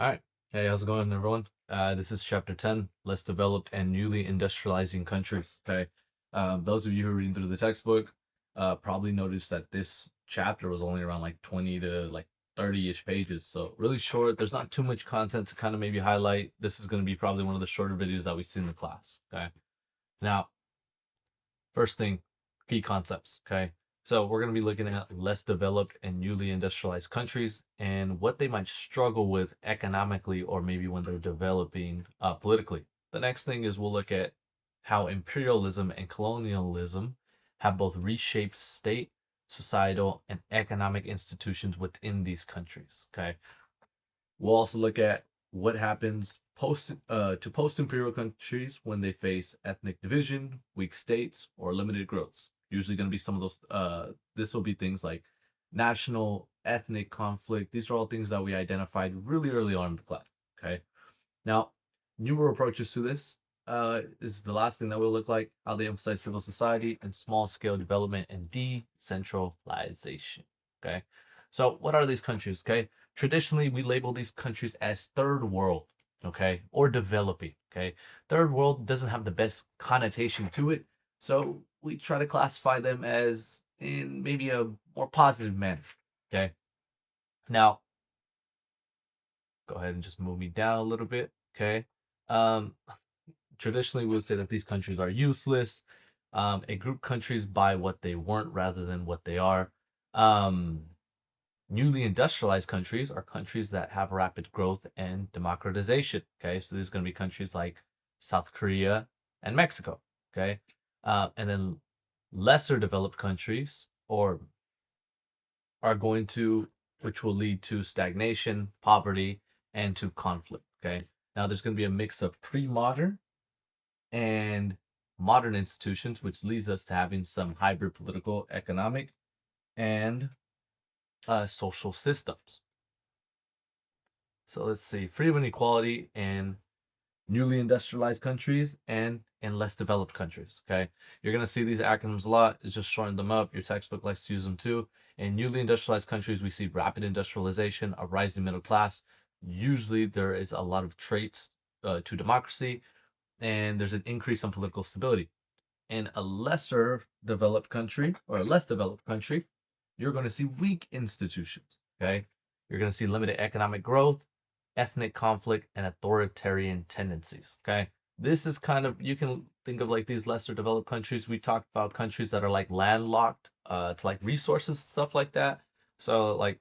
All right. Hey, how's it going, everyone? This is chapter 10, less developed and newly industrializing countries. Okay. Those of you who are reading through the textbook probably noticed that this chapter was only around like 20 to like 30-ish pages. So really short. There's not too much content to kind of maybe highlight. This is going to be probably one of the shorter videos that we see in the class. Okay. Now, first thing, key concepts. Okay. So we're going to be looking at less developed and newly industrialized countries and what they might struggle with economically or maybe when they're developing politically. The next thing is we'll look at how imperialism and colonialism have both reshaped state, societal, and economic institutions within these countries. Okay. We'll also look at what happens post-imperial countries when they face ethnic division, weak states, or limited growth. Usually going to be some of those. This will be things like national, ethnic conflict. These are all things that we identified really early on in the class. Okay. Now, newer approaches to this is the last thing that will look like how they emphasize civil society and small-scale development and decentralization. Okay. So, what are these countries? Okay. Traditionally, we label these countries as third world, okay, or developing, okay. Third world doesn't have the best connotation to it, so we try to classify them as in maybe a more positive manner, okay. Now, go ahead and just move me down a little bit, okay. Um, Traditionally, we would say that these countries are useless. It group countries by what they weren't rather than what they are. Um, Newly industrialized countries are countries that have rapid growth and democratization. Okay, so these are going to be countries like South Korea and Mexico. Okay, and then lesser developed countries or are going to, which will lead to stagnation, poverty, and to conflict. Okay, now there's going to be a mix of pre-modern and modern institutions, which leads us to having some hybrid political, economic, and social systems. So let's see, freedom and equality in newly industrialized countries and in less developed countries. Okay, you're gonna see these acronyms a lot. It's just shorten them up. Your textbook likes to use them too. In newly industrialized countries, we see rapid industrialization, a rising middle class. Usually, there is a lot of traits to democracy, and there's an increase in political stability. In a lesser developed country or a less developed country, you're going to see weak institutions. Okay. You're going to see limited economic growth, ethnic conflict, and authoritarian tendencies. Okay. This is kind of, you can think of like these lesser developed countries. We talked about countries that are like landlocked to like resources, stuff like that. So, like,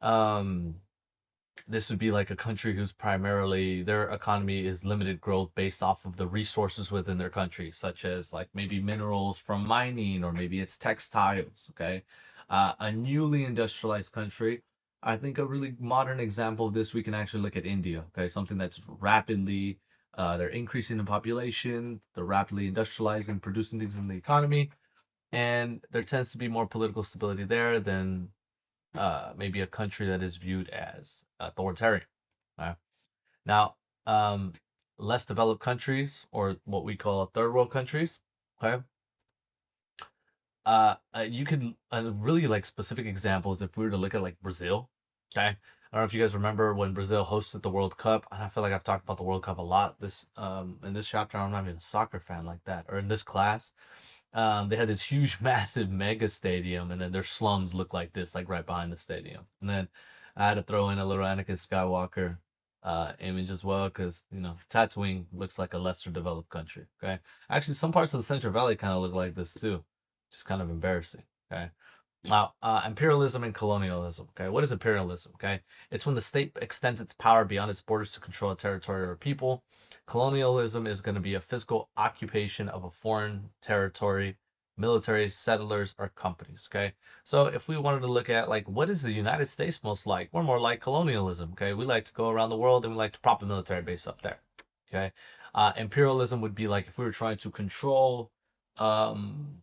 um, this would be like a country who's primarily their economy is limited growth based off of the resources within their country, such as like maybe minerals from mining or maybe it's textiles. Okay, a newly industrialized country. I think a really modern example of this we can actually look at India. Okay, something that's rapidly they're increasing in population, they're rapidly industrializing, producing things in the economy, and there tends to be more political stability there than maybe a country that is viewed as authoritarian. Uh, Now, um, less developed countries, or what we call third world countries, okay, you could really like specific examples if we were to look at like Brazil, okay. I don't know if you guys remember when Brazil hosted the World Cup, and I feel like I've talked about the World Cup a lot. This in this chapter, I'm not even a soccer fan like that, or in this class, they had this huge, massive mega stadium, and then their slums look like this, like right behind the stadium. And then I had to throw in a little Anakin Skywalker image as well, because Tatooine looks like a lesser developed country. Okay, actually, some parts of the Central Valley kind of look like this too, just kind of embarrassing. Okay. Now, imperialism and colonialism. Okay, what is imperialism? Okay, it's when the state extends its power beyond its borders to control a territory or people. Colonialism is going to be a physical occupation of a foreign territory, military, settlers, or companies. Okay, so if we wanted to look at like what is the United States most like, we're more like colonialism. Okay, we like to go around the world and we like to prop a military base up there. Okay, imperialism would be like if we were trying to control um,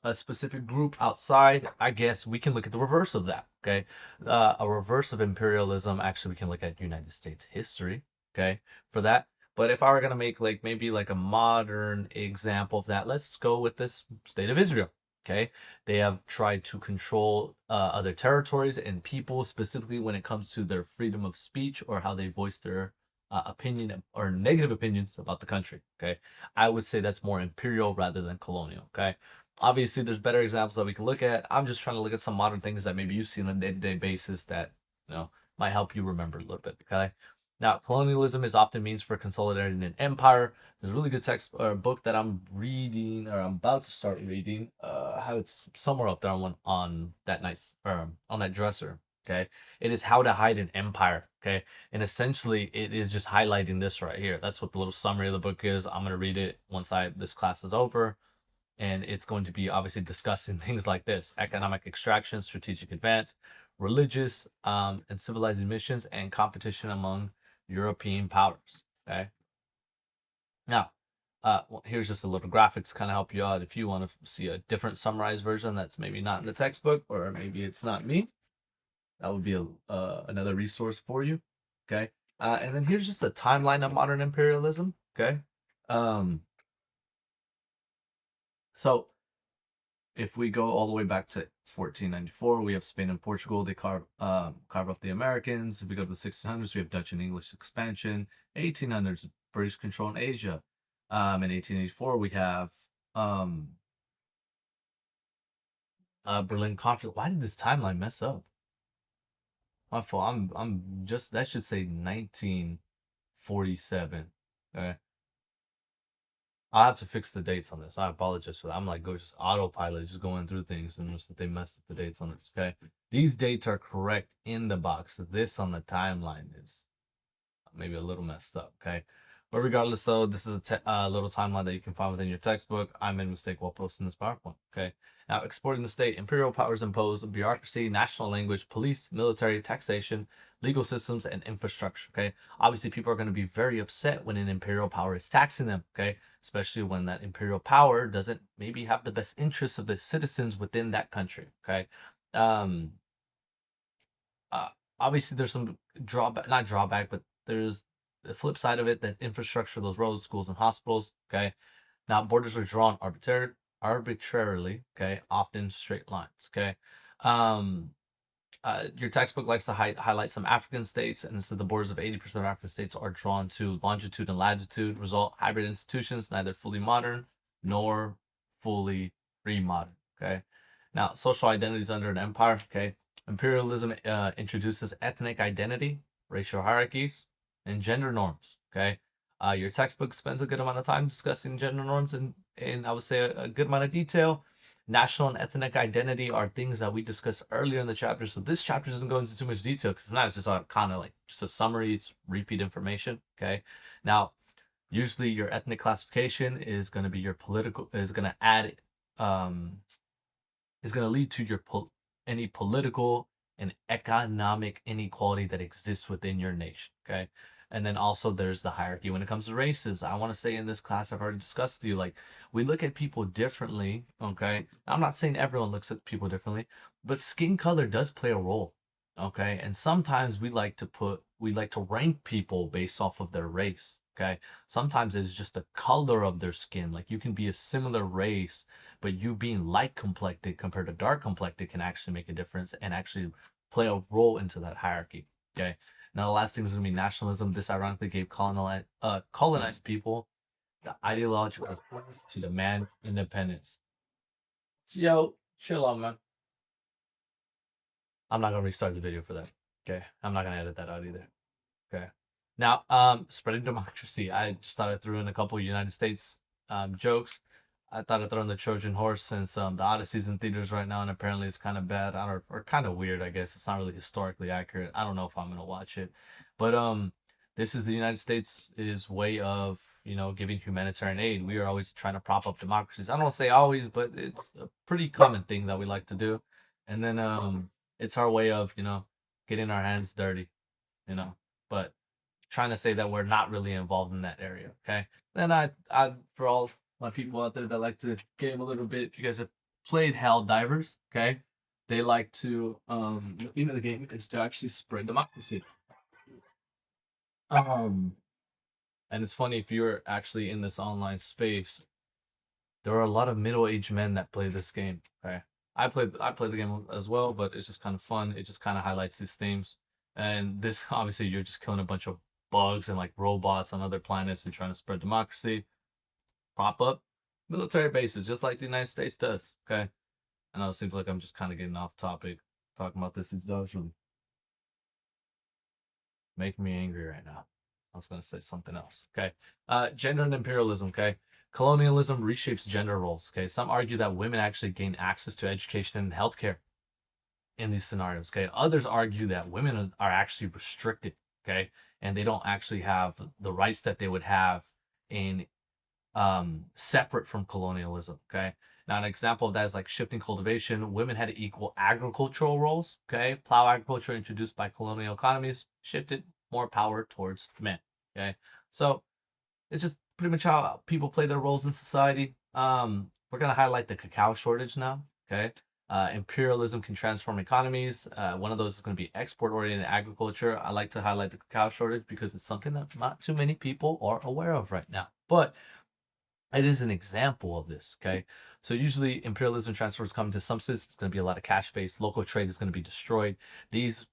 a specific group outside. I guess we can look at the reverse of that. Okay, a reverse of imperialism. Actually, we can look at United States history. Okay, for that. But if I were gonna make like maybe like a modern example of that, let's go with this state of Israel. Okay, they have tried to control other territories and people, specifically when it comes to their freedom of speech or how they voice their opinion or negative opinions about the country. Okay, I would say that's more imperial rather than colonial. Okay, obviously there's better examples that we can look at. I'm just trying to look at some modern things that maybe you see on a day-to-day basis that might help you remember a little bit. Okay, now colonialism is often means for consolidating an empire. There's a really good text or book that I'm reading or I'm about to start reading. How it's somewhere up there on that nice on that dresser. Okay, it is How to Hide an Empire. Okay, and essentially it is just highlighting this right here. That's what the little summary of the book is. I'm gonna read it once this class is over, and it's going to be obviously discussing things like this: economic extraction, strategic advance, religious and civilizing missions, and competition among European powers. Okay, now well, here's just a little graphics to kind of help you out if you want to see a different summarized version that's maybe not in the textbook, or maybe it's not me. That would be another resource for you. Okay, and then here's just a timeline of modern imperialism. Okay, um, so if we go all the way back to 1494, we have Spain and Portugal. They carve off the Americans. If we go to the 1600s, we have Dutch and English expansion. 1800s, British control in Asia. In 1884, we have um, Berlin conflict. Why did this timeline mess up? My fault. I'm just that should say 1947. Okay. I'll have to fix the dates on this. I apologize for that. I'm like go just autopilot, just going through things and just that they messed up the dates on this. Okay. These dates are correct in the box. This on the timeline is maybe a little messed up. Okay. But regardless, though, this is a little timeline that you can find within your textbook. I made a mistake while posting this PowerPoint. Okay. Now, exporting the state, imperial powers impose bureaucracy, national language, police, military, taxation, legal systems, and infrastructure. Okay. Obviously, people are going to be very upset when an imperial power is taxing them. Okay. Especially when that imperial power doesn't maybe have the best interests of the citizens within that country. Okay. Um, uh, Obviously there's some drawback, not drawback, but there's the flip side of it, that infrastructure, those roads, schools, and hospitals. Okay, now borders are drawn arbitrarily. Okay, often straight lines. Okay, um, your textbook likes to highlight some African states, and so the borders of 80% of African states are drawn to longitude and latitude. Result: hybrid institutions, neither fully modern nor fully pre-modern. Okay, now social identities under an empire. Okay, imperialism introduces ethnic identity, racial hierarchies, and gender norms. Okay, your textbook spends a good amount of time discussing gender norms and I would say a good amount of detail. National and ethnic identity are things that we discussed earlier in the chapter, so this chapter doesn't go into too much detail because not it's just kind of like just a summary, it's repeat information. Okay, now usually your ethnic classification is going to be your political is going to add um is going to lead to any political and economic inequality that exists within your nation. Okay. And then also there's the hierarchy when it comes to races. I want to say in this class I've already discussed with you, like we look at people differently. Okay. I'm not saying everyone looks at people differently, but skin color does play a role. Okay. And sometimes we like to rank people based off of their race. Okay. Sometimes it's just the color of their skin. Like you can be a similar race, but you being light complected compared to dark complected can actually make a difference and actually play a role into that hierarchy. Okay. Now the last thing is gonna be nationalism. This ironically gave colonized people the ideological force to demand independence. Yo, chill out, man. I'm not gonna restart the video for that. Okay. I'm not gonna edit that out either. Okay. Now, spreading democracy. I just thought I threw in a couple United States jokes. I thought I'd throw in the Trojan horse since the Odyssey's in theaters right now, and apparently it's kind of bad, or kind of weird. I guess it's not really historically accurate. I don't know if I'm gonna watch it, but this is the United States' way of giving humanitarian aid. We are always trying to prop up democracies. I don't want to say always, but it's a pretty common thing that we like to do, and then it's our way of getting our hands dirty, but trying to say that we're not really involved in that area. Okay. Then I for all my people out there that like to game a little bit, if you guys have played Hell Divers, okay, they like to the theme of the game is to actually spread democracy. Um, and it's funny if you're actually in this online space, there are a lot of middle-aged men that play this game. Okay, I played the game as well, but it's just kind of fun. It just kind of highlights these themes. And this obviously you're just killing a bunch of bugs and like robots on other planets and trying to spread democracy. Pop up military bases just like the United States does. Okay, I know it seems like I'm just kind of getting off topic talking about this. These dogs really making me angry right now. I was going to say something else. Okay. Gender and imperialism. Okay. Colonialism reshapes gender roles. Okay. Some argue that women actually gain access to education and healthcare in these scenarios. Okay. Others argue that women are actually restricted. Okay. And they don't actually have the rights that they would have in separate from colonialism. Okay. Now, an example of that is like shifting cultivation. Women had equal agricultural roles. Okay. Plow agriculture introduced by colonial economies shifted more power towards men. Okay. So it's just pretty much how people play their roles in society. We're going to highlight the cacao shortage now. Okay. Imperialism can transform economies. One of those is going to be export oriented agriculture. I like to highlight the cacao shortage because it's something that not too many people are aware of right now. But it is an example of this. Okay. So usually imperialism transfers come to some cities. It's going to be a lot of cash based. Local trade is going to be destroyed. These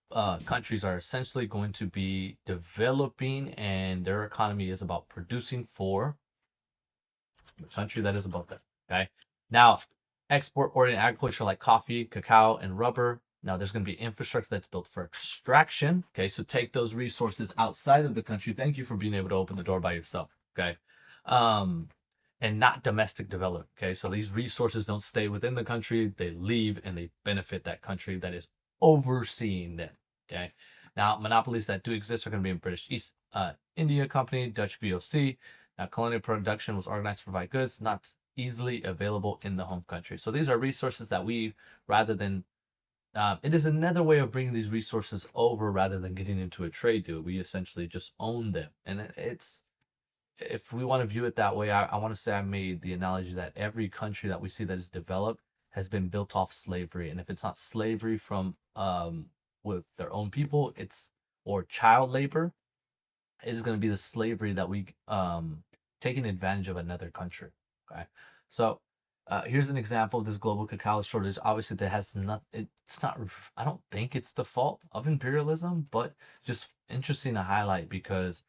countries are essentially going to be developing, and their economy is about producing for the country that is above them. Okay. Now, export oriented agriculture like coffee, cacao, and rubber. Now, there's going to be infrastructure that's built for extraction. Okay. So take those resources outside of the country. Thank you for being able to open the door by yourself. Okay. Um, and not domestic development. Okay, so these resources don't stay within the country; they leave and they benefit that country that is overseeing them. Okay, now monopolies that do exist are going to be in British East India Company, Dutch VOC. Colonial production was organized to provide goods not easily available in the home country. So these are resources that we, rather than it is another way of bringing these resources over rather than getting into a trade deal. We essentially just own them, and it's if we want to view it that way, I want to say I made the analogy that every country that we see that is developed has been built off slavery, and if it's not slavery from with their own people, it's or child labor, it is going to be the slavery that we taking advantage of another country. Okay, so here's an example of this global cacao shortage. Obviously, that has not. It's not. I don't think it's the fault of imperialism, but just interesting to highlight because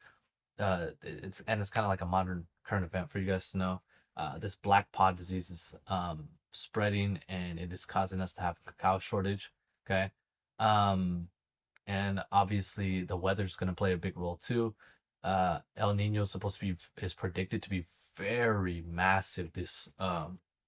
it's kind of like a modern current event for you guys to know. This black pod disease is spreading and it is causing us to have a cacao shortage. Okay. Um, and obviously the weather's going to play a big role too. El Nino is supposed to be is predicted to be very massive this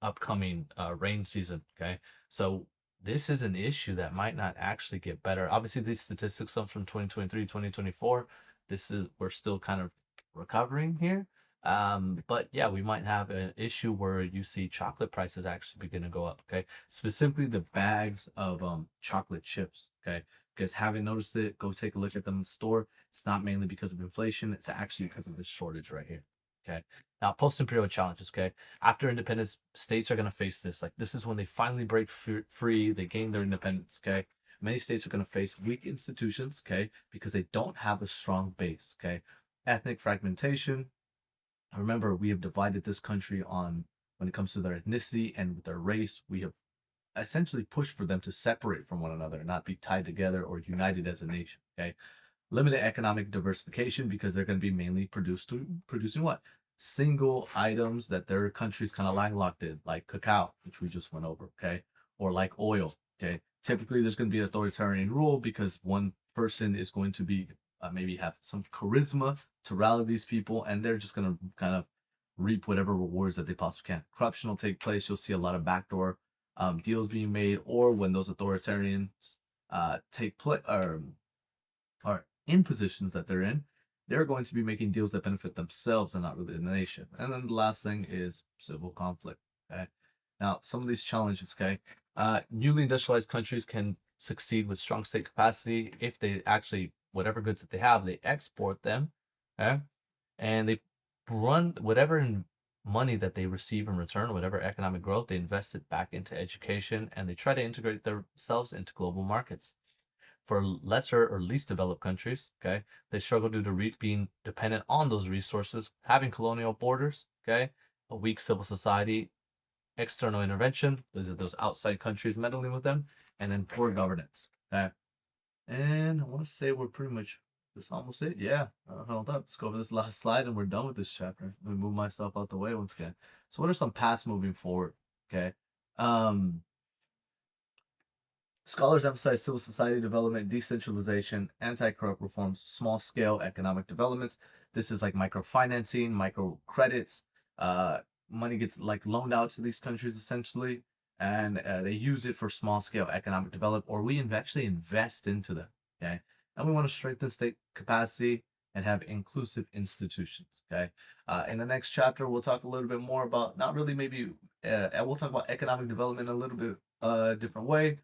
upcoming rain season. Okay, so this is an issue that might not actually get better. Obviously, these statistics come from 2023, 2024. This is we're still kind of recovering here. But yeah, we might have an issue where you see chocolate prices actually begin to go up. Okay, specifically the bags of chocolate chips. Okay, because having noticed it, go take a look at them in the store. It's not mainly because of inflation, it's actually because of this shortage right here. Okay. Now, post imperial challenges. Okay. After independence, states are going to face this. Like, this is when they finally break free, they gain their independence. Okay. Many states are going to face weak institutions. Okay. Because they don't have a strong base. Okay. Ethnic fragmentation. Remember, we have divided this country on when it comes to their ethnicity and their race. We have essentially pushed for them to separate from one another, not be tied together or united as a nation. Okay, limited economic diversification because they're going to be mainly producing what single items that their country's kind of landlocked in, like cacao, which we just went over. Okay, or like oil. Okay, typically there's going to be authoritarian rule because one person is going to be maybe have some charisma to rally these people, and they're just going to kind of reap whatever rewards that they possibly can. Corruption will take place. You'll see a lot of backdoor deals being made, or when those authoritarians take place or are in positions that they're in, they're going to be making deals that benefit themselves and not really the nation. And then the last thing is civil conflict. Okay. Now, some of these challenges, okay, newly industrialized countries can succeed with strong state capacity if they actually, whatever goods that they have, they export them, okay, and they run whatever money that they receive in return, whatever economic growth, they invest it back into education and they try to integrate themselves into global markets. For lesser or least developed countries, okay, they struggle due to being dependent on those resources, having colonial borders, okay, a weak civil society, external intervention. Those are those outside countries meddling with them. And then poor governance. Okay. And I want to say we're pretty much, this almost it. Yeah. Hold up. Let's go over this last slide and we're done with this chapter. Let me move myself out the way once again. So what are some paths moving forward? Okay. Um, Scholars emphasize civil society development, decentralization, anti-corrupt reforms, small-scale economic developments. This is like microfinancing, microcredits. Uh, Money gets like loaned out to these countries essentially, and they use it for small-scale economic development, or we actually invest into them. Okay, and we want to strengthen state capacity and have inclusive institutions. Okay, in the next chapter, we'll talk a little bit more about not really maybe we'll talk about economic development in a little bit different way.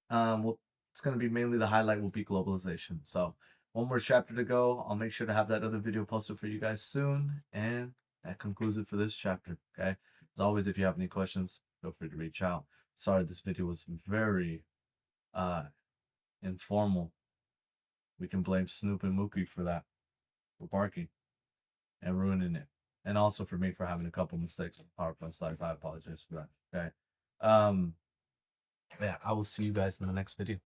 Well, it's going to be mainly the highlight will be globalization. So one more chapter to go. I'll make sure to have that other video posted for you guys soon. And that concludes it for this chapter. Okay. As always, if you have any questions, feel free to reach out. Sorry, this video was very uh informal. We can blame Snoop and Mookie for that, for barking and ruining it. And also for me for having a couple mistakes on PowerPoint slides. I apologize for that. Okay. Yeah, I will see you guys in the next video.